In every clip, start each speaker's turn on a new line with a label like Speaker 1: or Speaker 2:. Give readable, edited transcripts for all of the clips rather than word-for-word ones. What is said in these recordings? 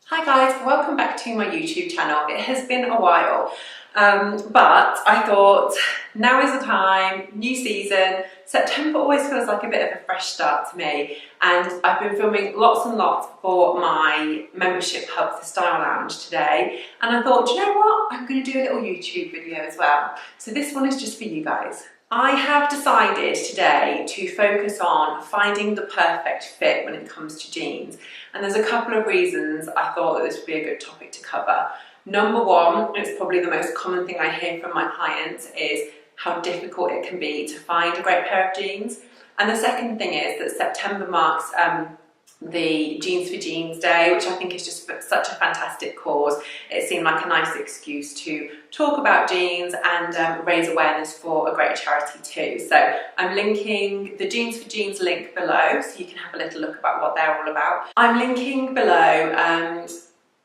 Speaker 1: Hi guys, welcome back to my YouTube channel. It has been a while, but I thought now is the time, new season. September always feels like a bit of a fresh start to me, and I've been filming lots and lots for my membership hub, the Style Lounge, today, and I thought, do you know what? I'm going to do a little YouTube video as well. So this one is just for you guys. I have decided today to focus on finding the perfect fit when it comes to jeans, and there's a couple of reasons I thought that this would be a good topic to cover. Number one, it's probably the most common thing I hear from my clients, is how difficult it can be to find a great pair of jeans. And the second thing is that September marks the Jeans for Jeans Day, which I think is just such a fantastic cause. It seemed like a nice excuse to talk about jeans and raise awareness for a great charity too. So I'm linking the Jeans for Jeans link below so you can have a little look about what they're all about. I'm linking below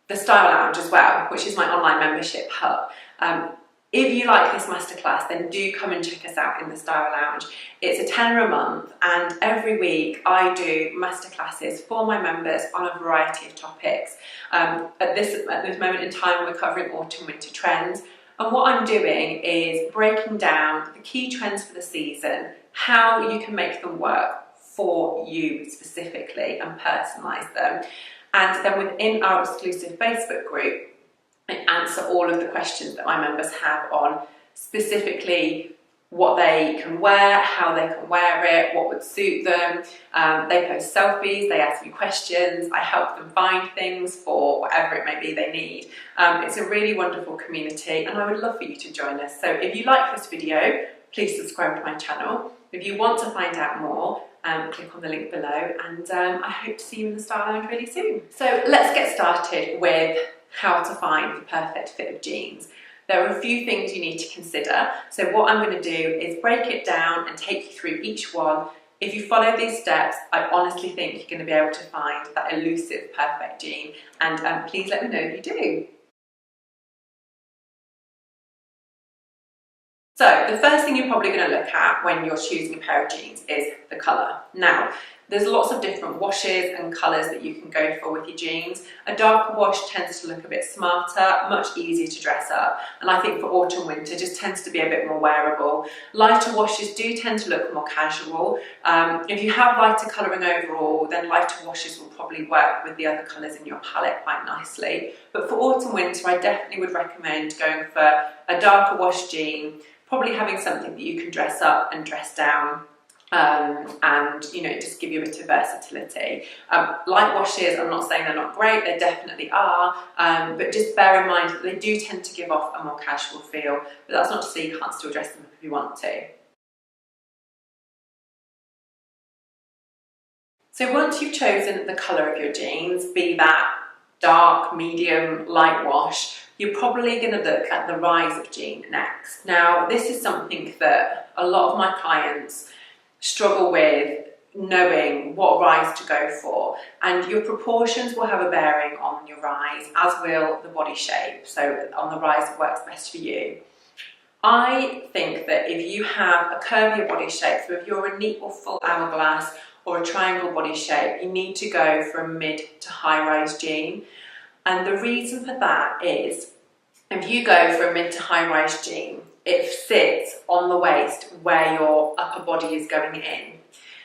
Speaker 1: the Style Lounge as well, which is my online membership hub. If you like this masterclass, then do come and check us out in the Style Lounge. It's a £10 a month, and every week I do masterclasses for my members on a variety of topics. At this moment in time, we're covering autumn-winter trends, and what I'm doing is breaking down the key trends for the season, how you can make them work for you specifically and personalise them. And then within our exclusive Facebook group, I answer all of the questions that my members have on specifically what they can wear, how they can wear it, what would suit them. They post selfies, they ask me questions, I help them find things for whatever it may be they need. It's a really wonderful community, and I would love for you to join us. So if you like this video, please subscribe to my channel. If you want to find out more, click on the link below, and I hope to see you in the Style Lounge really soon. So let's get started with how to find the perfect fit of jeans. There are a few things you need to consider. So what I'm going to do is break it down and take you through each one. If you follow these steps, I honestly think you're going to be able to find that elusive perfect jean, and please let me know if you do. So the first thing you're probably going to look at when you're choosing a pair of jeans is the colour. Now, there's lots of different washes and colours that you can go for with your jeans. A darker wash tends to look a bit smarter, much easier to dress up, and I think for autumn winter just tends to be a bit more wearable. Lighter washes do tend to look more casual. If you have lighter colouring overall, then lighter washes will probably work with the other colours in your palette quite nicely. But for autumn winter, I definitely would recommend going for a darker wash jean, probably having something that you can dress up and dress down, and you know, just give you a bit of versatility. Light washes, I'm not saying they're not great, they definitely are, but just bear in mind that they do tend to give off a more casual feel, but that's not to say you can't still dress them up if you want to. So once you've chosen the colour of your jeans, be that dark, medium, light wash, you're probably going to look at the rise of jean next. Now, this is something that a lot of my clients struggle with, knowing what rise to go for, and your proportions will have a bearing on your rise, as will the body shape, so on the rise that works best for you. I think that if you have a curvier body shape, so if you're a neat or full hourglass or a triangle body shape, you need to go for a mid to high rise jean. And the reason for that is, if you go for a mid to high rise jean, it sits on the waist where your upper body is going in.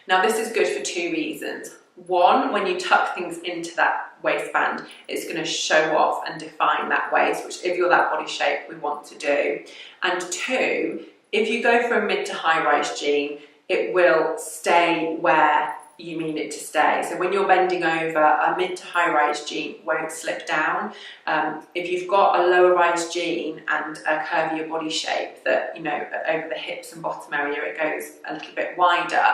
Speaker 1: Now this is good for two reasons. One, when you tuck things into that waistband, it's going to show off and define that waist, which if you're that body shape we want to do. And two, if you go for a mid to high rise jean, it will stay where you mean it to stay. So when you're bending over, a mid to high rise jean won't slip down. If you've got a lower rise jean and a curvier body shape that, you know, over the hips and bottom area it goes a little bit wider,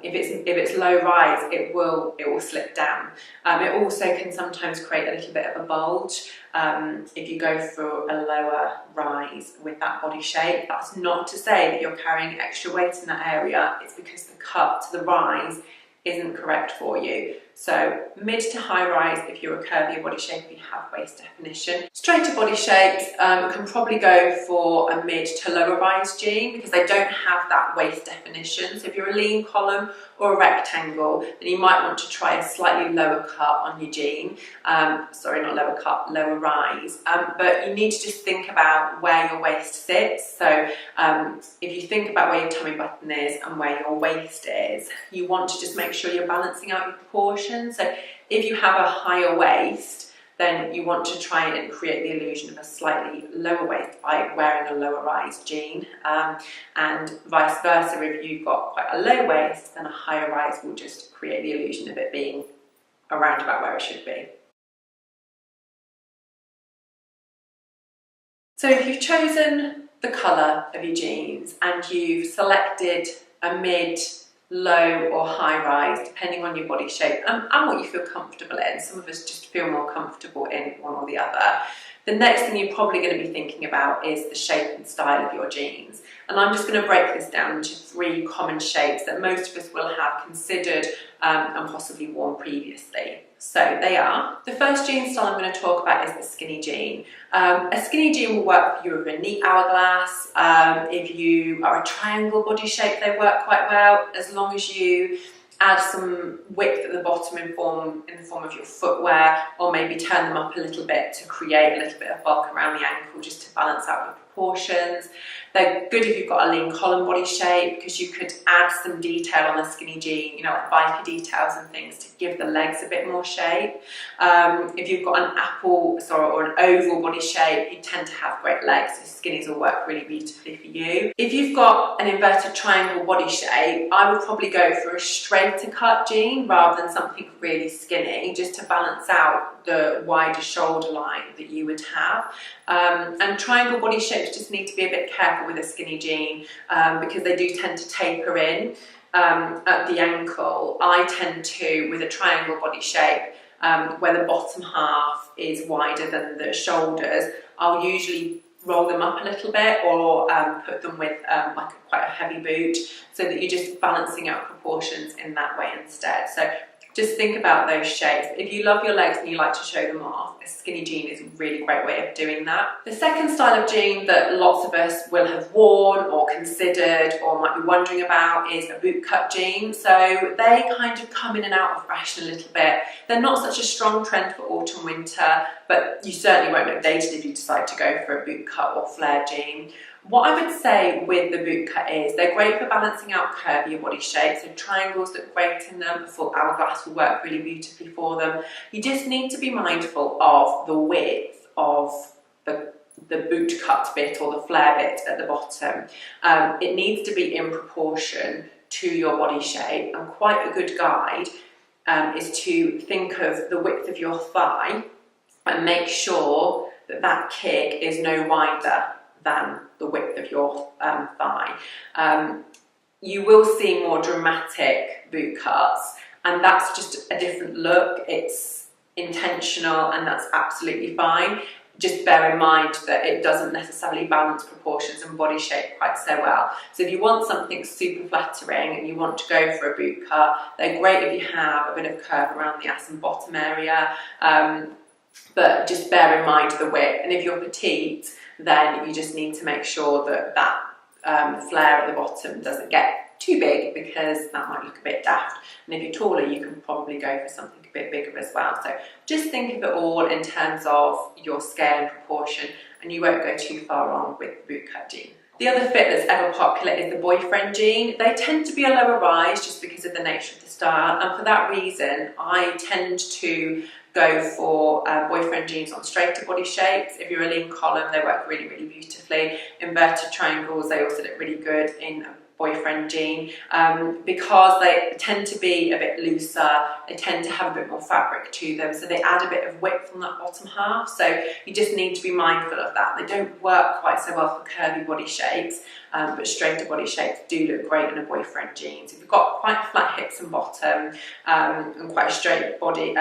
Speaker 1: if it's low rise, it will slip down. It also can sometimes create a little bit of a bulge if you go for a lower rise with that body shape. That's not to say that you're carrying extra weight in that area, it's because the cut to the rise isn't correct for you. So mid to high rise if you're a curvier body shape, if you have waist definition. Straighter body shapes can probably go for a mid to lower rise jean because they don't have that waist definition. So if you're a lean column or a rectangle, then you might want to try a slightly lower cut on your jean. Sorry, not lower cut, lower rise. But you need to just think about where your waist sits. So if you think about where your tummy button is and where your waist is, you want to just make sure you're balancing out your proportions. So if you have a higher waist, then you want to try and create the illusion of a slightly lower waist by wearing a lower rise jean, and vice versa. If you've got quite a low waist, then a higher rise will just create the illusion of it being around about where it should be. So if you've chosen the colour of your jeans and you've selected a mid, low or high rise, depending on your body shape and what you feel comfortable in. Some of us just feel more comfortable in one or the other. The next thing you're probably going to be thinking about is the shape and style of your jeans. And I'm just going to break this down into 3 common shapes that most of us will have considered and possibly worn previously. So they are, the first jean style I'm going to talk about is the skinny jean. A skinny jean will work if you're a neat hourglass. If you are a triangle body shape, they work quite well, as long as you add some width at the bottom in the form of your footwear, or maybe turn them up a little bit to create a little bit of bulk around the ankle just to balance out the proportions. They're good if you've got a lean column body shape because you could add some detail on a skinny jean, you know, like biker details and things to give the legs a bit more shape. If you've got an or an oval body shape, you tend to have great legs, so skinnies will work really beautifully for you. If you've got an inverted triangle body shape, I would probably go for a straighter cut jean rather than something really skinny, just to balance out the wider shoulder line that you would have. And triangle body shapes just need to be a bit careful with a skinny jean because they do tend to taper in at the ankle. I tend to, with a triangle body shape, where the bottom half is wider than the shoulders, I'll usually roll them up a little bit or put them with quite a heavy boot, so that you're just balancing out proportions in that way instead. So just think about those shapes. If you love your legs and you like to show them off, a skinny jean is a really great way of doing that. The second style of jean that lots of us will have worn or considered or might be wondering about is a boot cut jean. So they kind of come in and out of fashion a little bit. They're not such a strong trend for autumn winter, but you certainly won't look dated if you decide to go for a boot cut or flare jean. What I would say with the boot cut is they're great for balancing out curvier body shapes, so triangles look great in them, a full hourglass will work really beautifully for them. You just need to be mindful of the width of the boot cut bit or the flare bit at the bottom. It needs to be in proportion to your body shape, and quite a good guide is to think of the width of your thigh and make sure that that kick is no wider than the width of your thigh. You will see more dramatic boot cuts, and that's just a different look. It's intentional and that's absolutely fine. Just bear in mind that it doesn't necessarily balance proportions and body shape quite so well. So if you want something super flattering and you want to go for a boot cut, they're great if you have a bit of curve around the ass and bottom area, but just bear in mind the width. And if you're petite, then you just need to make sure that that flare at the bottom doesn't get too big, because that might look a bit daft. And if you're taller, you can probably go for something a bit bigger as well. So just think of it all in terms of your scale and proportion, and you won't go too far wrong with the boot cut jean. The other fit that's ever popular is the boyfriend jean. They tend to be a lower rise just because of the nature of the style, and for that reason I tend to go for boyfriend jeans on straighter body shapes. If you're a lean column, they work really, really beautifully. Inverted triangles, they also look really good in a boyfriend jean because they tend to be a bit looser, they tend to have a bit more fabric to them, so they add a bit of width on that bottom half. So you just need to be mindful of that. They don't work quite so well for curvy body shapes, but straighter body shapes do look great in a boyfriend jean. So if you've got quite flat hips and bottom and quite a straight body,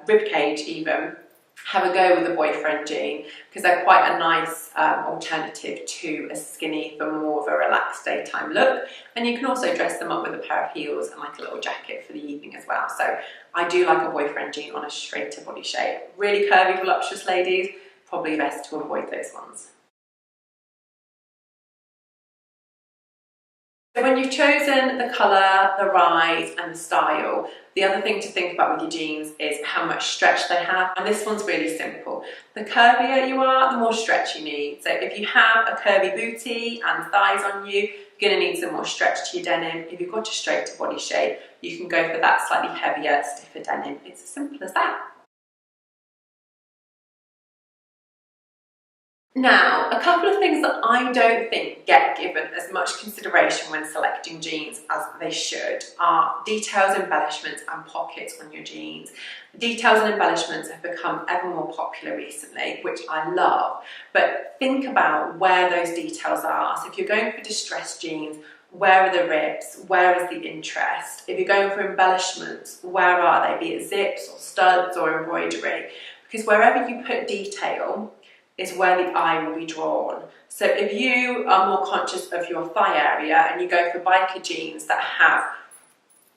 Speaker 1: rib cage even, have a go with a boyfriend jean, because they're quite a nice alternative to a skinny for more of a relaxed daytime look. And you can also dress them up with a pair of heels and like a little jacket for the evening as well. So I do like a boyfriend jean on a straighter body shape. Really curvy, voluptuous ladies, probably best to avoid those ones. So when you've chosen the colour, the rise and the style, the other thing to think about with your jeans is how much stretch they have. And this one's really simple. The curvier you are, the more stretch you need. So if you have a curvy booty and thighs on you, you're going to need some more stretch to your denim. If you've got a straighter body shape, you can go for that slightly heavier, stiffer denim. It's as simple as that. Now, a couple of things that I don't think get given as much consideration when selecting jeans as they should are details, embellishments and pockets on your jeans. Details and embellishments have become ever more popular recently, which I love, but think about where those details are. So if you're going for distressed jeans, where are the ribs? Where is the interest? If you're going for embellishments, where are they? Be it zips or studs or embroidery, because wherever you put detail, is where the eye will be drawn. So if you are more conscious of your thigh area and you go for biker jeans that have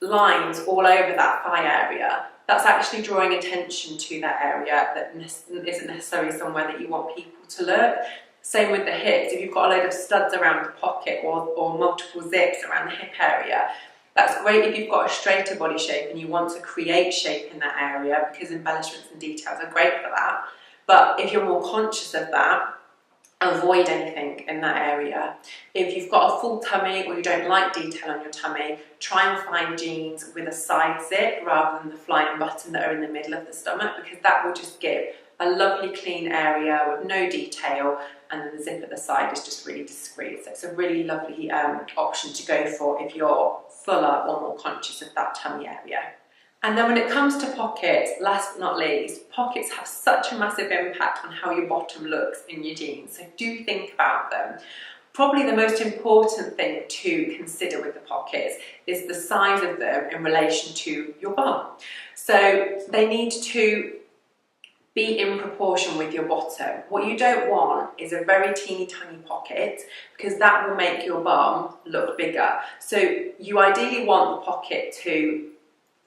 Speaker 1: lines all over that thigh area, that's actually drawing attention to that area that isn't necessarily somewhere that you want people to look. Same with the hips. If you've got a load of studs around the pocket or multiple zips around the hip area, that's great if you've got a straighter body shape and you want to create shape in that area, because embellishments and details are great for that. But if you're more conscious of that, avoid anything in that area. If you've got a full tummy or you don't like detail on your tummy, try and find jeans with a side zip rather than the flying button that are in the middle of the stomach, because that will just give a lovely clean area with no detail, and then the zip at the side is just really discreet. So it's a really lovely option to go for if you're fuller or more conscious of that tummy area. And then when it comes to pockets, last but not least, pockets have such a massive impact on how your bottom looks in your jeans, so do think about them. Probably the most important thing to consider with the pockets is the size of them in relation to your bum. So they need to be in proportion with your bottom. What you don't want is a very teeny tiny pocket, because that will make your bum look bigger. So you ideally want the pocket to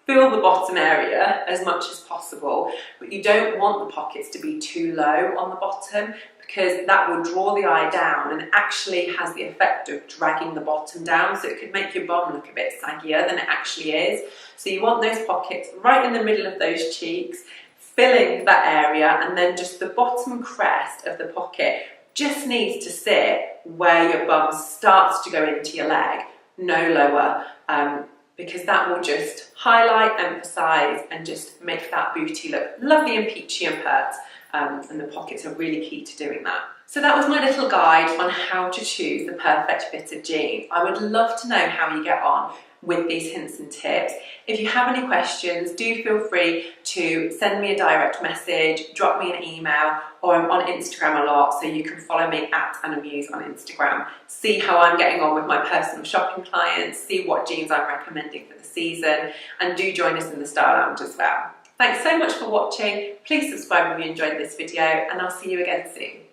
Speaker 1: fill the bottom area as much as possible, but you don't want the pockets to be too low on the bottom, because that will draw the eye down and actually has the effect of dragging the bottom down, so it could make your bum look a bit saggier than it actually is. So you want those pockets right in the middle of those cheeks, filling that area, and then just the bottom crest of the pocket just needs to sit where your bum starts to go into your leg, no lower, because that will just highlight, emphasise and just make that booty look lovely and peachy and pert, and the pockets are really key to doing that. So that was my little guide on how to choose the perfect fit of jean. I would love to know how you get on with these hints and tips. If you have any questions, do feel free to send me a direct message, drop me an email, or I'm on Instagram a lot, so you can follow me at Mewes on Instagram. See how I'm getting on with my personal shopping clients, see what jeans I'm recommending for the season, and do join us in the Style Lounge as well. Thanks so much for watching. Please subscribe if you enjoyed this video, and I'll see you again soon.